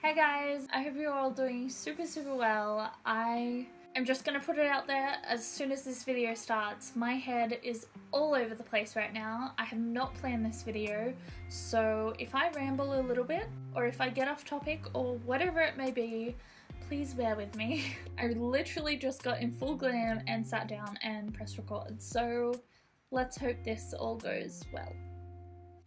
Hey guys, I hope you're all doing super well. I am just gonna put it out there as soon as this video starts. My head is all over the place right now. I have not planned this video, so if I ramble a little bit or if I get off topic or whatever it may be, please bear with me. I literally just got in full glam and sat down and pressed record, so let's hope this all goes well.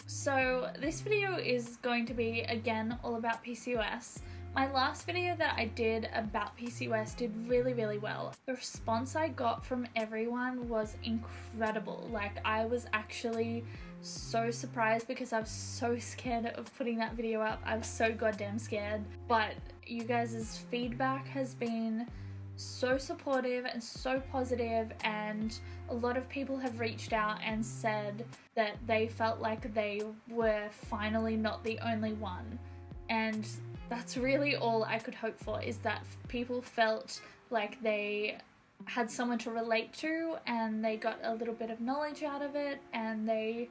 So this video is going to be, again, all about PCOS. My last video that I did about PCOS did really well. The response I got from everyone was incredible. Like, I was actually so surprised because I was so scared of putting that video up. I was so goddamn scared. But you guys' feedback has been so supportive and so positive, and a lot of people have reached out and said that they felt like they were finally not the only one, and that's really all I could hope for, is that people felt like they had someone to relate to and they got a little bit of knowledge out of it, and they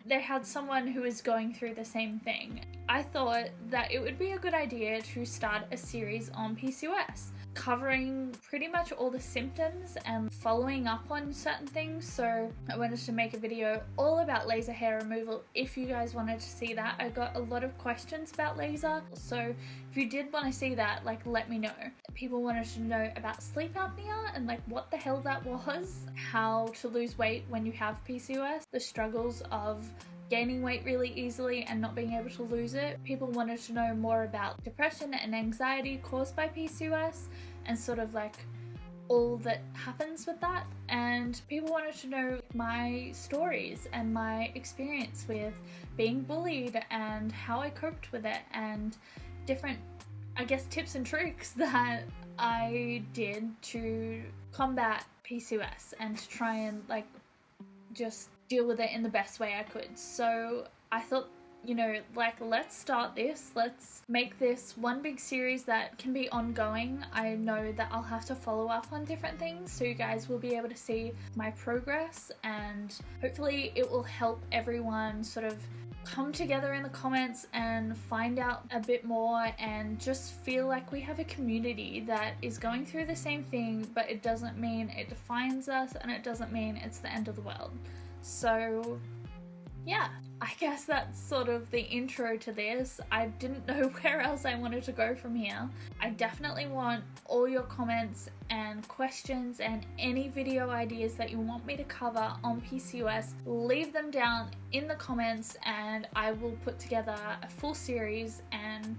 had someone who is going through the same thing. I thought that it would be a good idea to start a series on PCOS, covering pretty much all the symptoms and following up on certain things. So I wanted to make a video all about laser hair removal if you guys wanted to see that. I got a lot of questions about laser, so if you did want to see that, like, let me know. People wanted to know about sleep apnea and like what the hell that was, how to lose weight when you have PCOS, the struggles of gaining weight really easily and not being able to lose it. People wanted to know more about depression and anxiety caused by PCOS and sort of like all that happens with that. And people wanted to know my stories and my experience with being bullied and how I coped with it, and different, I guess, tips and tricks that I did to combat PCOS and to try and like just deal with it in the best way I could. So I thought, you know, like, let's start this. Let's make this one big series that can be ongoing. I know that I'll have to follow up on different things, so you guys will be able to see my progress, and hopefully it will help everyone sort of come together in the comments and find out a bit more and just feel like we have a community that is going through the same thing, but it doesn't mean it defines us and it doesn't mean it's the end of the world. So yeah, I guess that's sort of the intro to this. I didn't know where else I wanted to go from here. I definitely want all your comments and questions and any video ideas that you want me to cover on PCOS. Leave them down in the comments and I will put together a full series and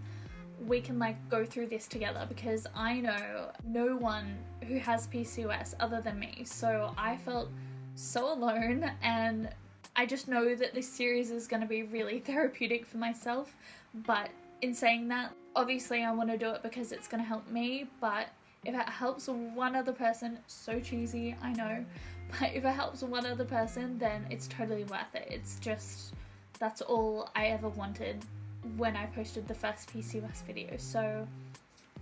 we can like go through this together, because I know no one who has PCOS other than me. So I felt so alone, and I just know that this series is going to be really therapeutic for myself. But in saying that, obviously I want to do it because it's going to help me, but if it helps one other person, so cheesy, I know, but if it helps one other person, then it's totally worth it. It's just, that's all I ever wanted when I posted the first PCOS video. So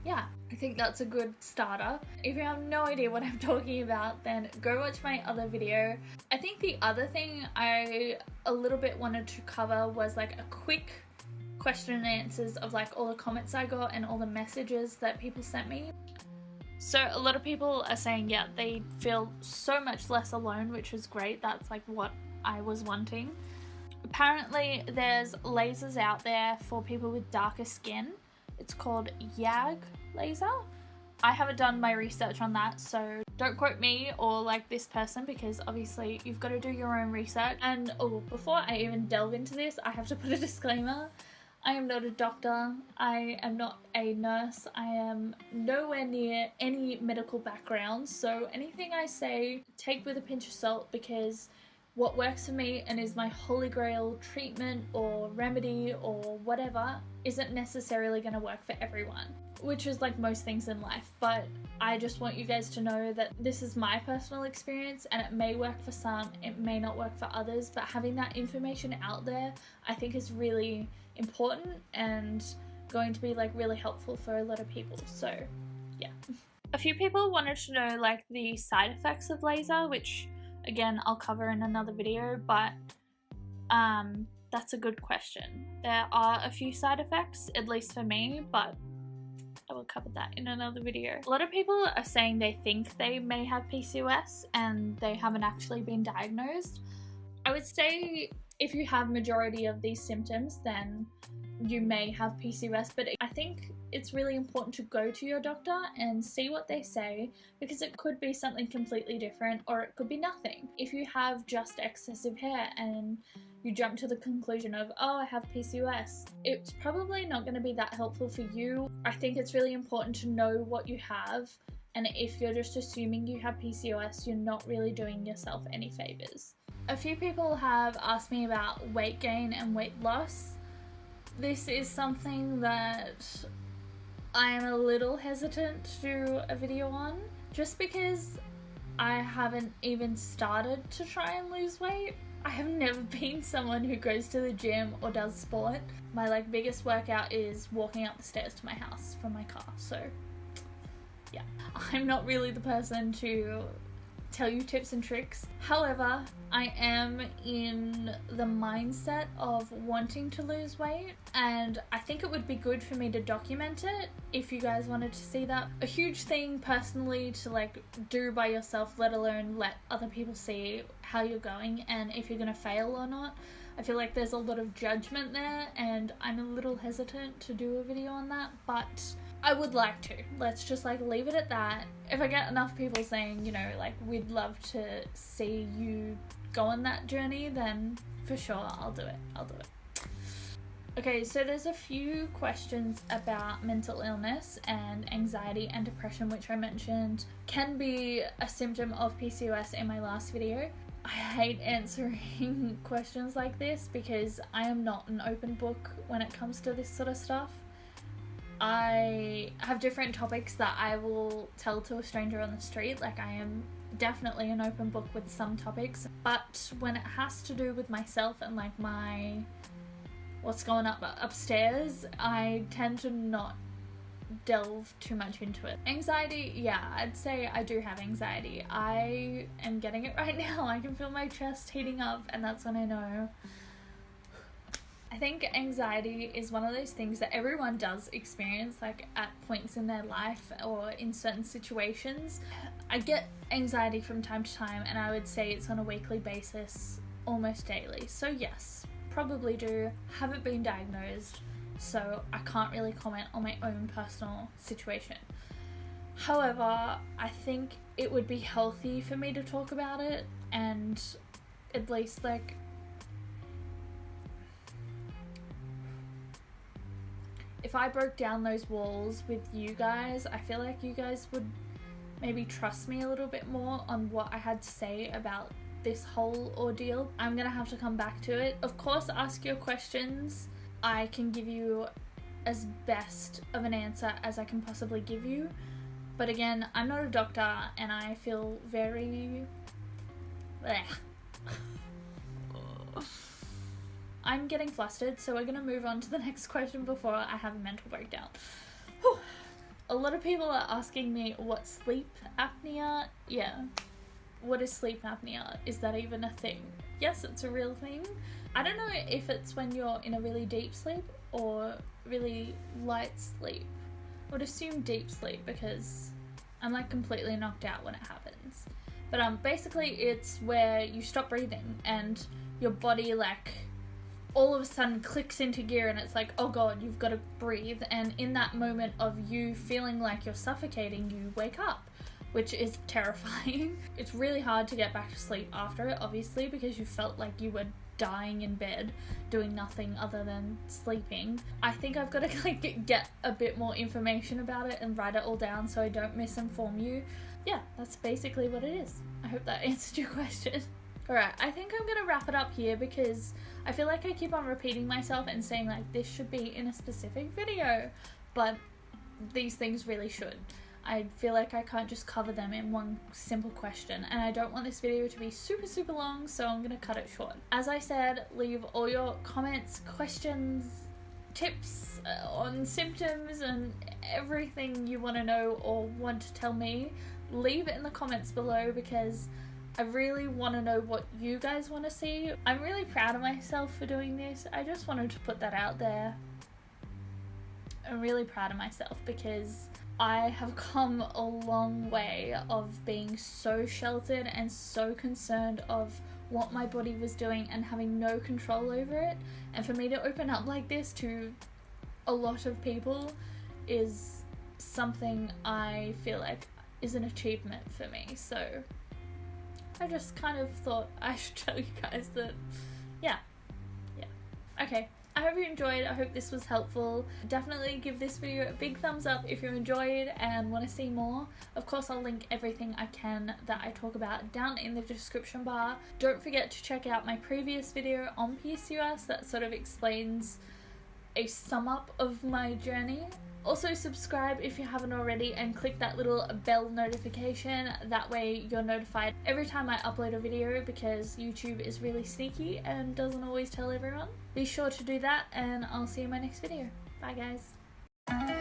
yeah, I think that's a good starter. If you have no idea what I'm talking about, then go watch my other video. I think the other thing I a little bit wanted to cover was like a quick question and answers of like all the comments I got and all the messages that people sent me. So a lot of people are saying, yeah, they feel so much less alone, which is great. That's like what I was wanting. Apparently there's lasers out there for people with darker skin. It's called YAG laser. I haven't done my research on that, so don't quote me or like this person, because obviously you've got to do your own research. And oh, before I even delve into this, I have to put a disclaimer. I am not a doctor, I am not a nurse, I am nowhere near any medical background, so anything I say, take with a pinch of salt, because what works for me and is my holy grail treatment or remedy or whatever isn't necessarily going to work for everyone, which is like most things in life. But I just want you guys to know that this is my personal experience, and it may work for some, it may not work for others, but having that information out there I think is really important and going to be like really helpful for a lot of people. So yeah. A few people wanted to know like the side effects of laser, which again I'll cover in another video, but That's a good question. There are a few side effects, at least for me, but I will cover that in another video. A lot of people are saying they think they may have PCOS and they haven't actually been diagnosed. I would say if you have majority of these symptoms, then you may have PCOS, but I think it's really important to go to your doctor and see what they say, because it could be something completely different or it could be nothing. If you have just excessive hair and you jump to the conclusion of, oh, I have PCOS, it's probably not going to be that helpful for you. I think it's really important to know what you have, and if you're just assuming you have PCOS, you're not really doing yourself any favors. A few people have asked me about weight gain and weight loss. This is something that I am a little hesitant to do a video on, just because I haven't even started to try and lose weight. I have never been someone who goes to the gym or does sport. My biggest workout is walking up the stairs to my house from my car, so yeah. I'm not really the person to tell you tips and tricks. However, I am in the mindset of wanting to lose weight, and I think it would be good for me to document it if you guys wanted to see that. A huge thing personally to do by yourself, let alone let other people see how you're going and if you're gonna fail or not. I feel like there's a lot of judgment there, and I'm a little hesitant to do a video on that, but I would like to. Let's just leave it at that. If I get enough people saying, we'd love to see you go on that journey, then for sure I'll do it. Okay, so there's a few questions about mental illness and anxiety and depression, which I mentioned can be a symptom of PCOS in my last video. I hate answering questions like this because I am not an open book when it comes to this sort of stuff. I have different topics that I will tell to a stranger on the street. I am definitely an open book with some topics, but when it has to do with myself and my what's going upstairs, I tend to not delve too much into it. Anxiety, yeah, I'd say I do have anxiety. I am getting it right now. I can feel my chest heating up, and that's when I know. I think anxiety is one of those things that everyone does experience at points in their life or in certain situations. I get anxiety from time to time, and I would say it's on a weekly basis, almost daily. So yes, probably do. Haven't been diagnosed, so I can't really comment on my own personal situation. However, I think it would be healthy for me to talk about it, and at least if I broke down those walls with you guys, I feel like you guys would maybe trust me a little bit more on what I had to say about this whole ordeal. I'm gonna have to come back to it. Of course, ask your questions. I can give you as best of an answer as I can possibly give you. But again, I'm not a doctor, and I feel very... I'm getting flustered, so we're going to move on to the next question before I have a mental breakdown. Whew. A lot of people are asking me what sleep apnea. Yeah. What is sleep apnea? Is that even a thing? Yes, it's a real thing. I don't know if it's when you're in a really deep sleep or really light sleep. I would assume deep sleep because I'm completely knocked out when it happens. But basically it's where you stop breathing and your body all of a sudden clicks into gear, and it's oh god, you've got to breathe, and in that moment of you feeling like you're suffocating, you wake up, which is terrifying. It's really hard to get back to sleep after it, obviously, because you felt like you were dying in bed doing nothing other than sleeping. I think I've got to get a bit more information about it and write it all down so I don't misinform you. Yeah, that's basically what it is. I hope that answered your question. Alright, I think I'm gonna wrap it up here because I feel like I keep on repeating myself and saying this should be in a specific video, but these things really should. I feel like I can't just cover them in one simple question, and I don't want this video to be super long, so I'm gonna cut it short. As I said, leave all your comments, questions, tips on symptoms and everything you want to know or want to tell me. Leave it in the comments below because I really want to know what you guys want to see. I'm really proud of myself for doing this. I just wanted to put that out there. I'm really proud of myself because I have come a long way of being so sheltered and so concerned of what my body was doing and having no control over it. And for me to open up like this to a lot of people is something I feel like is an achievement for me. So I just kind of thought I should tell you guys that, yeah. Okay, I hope you enjoyed. I hope this was helpful. Definitely give this video a big thumbs up if you enjoyed and want to see more. Of course, I'll link everything I can that I talk about down in the description bar. Don't forget to check out my previous video on PCOS that sort of explains a sum up of my journey. Also subscribe if you haven't already and click that little bell notification. That way you're notified every time I upload a video because YouTube is really sneaky and doesn't always tell everyone. Be sure to do that and I'll see you in my next video. Bye guys.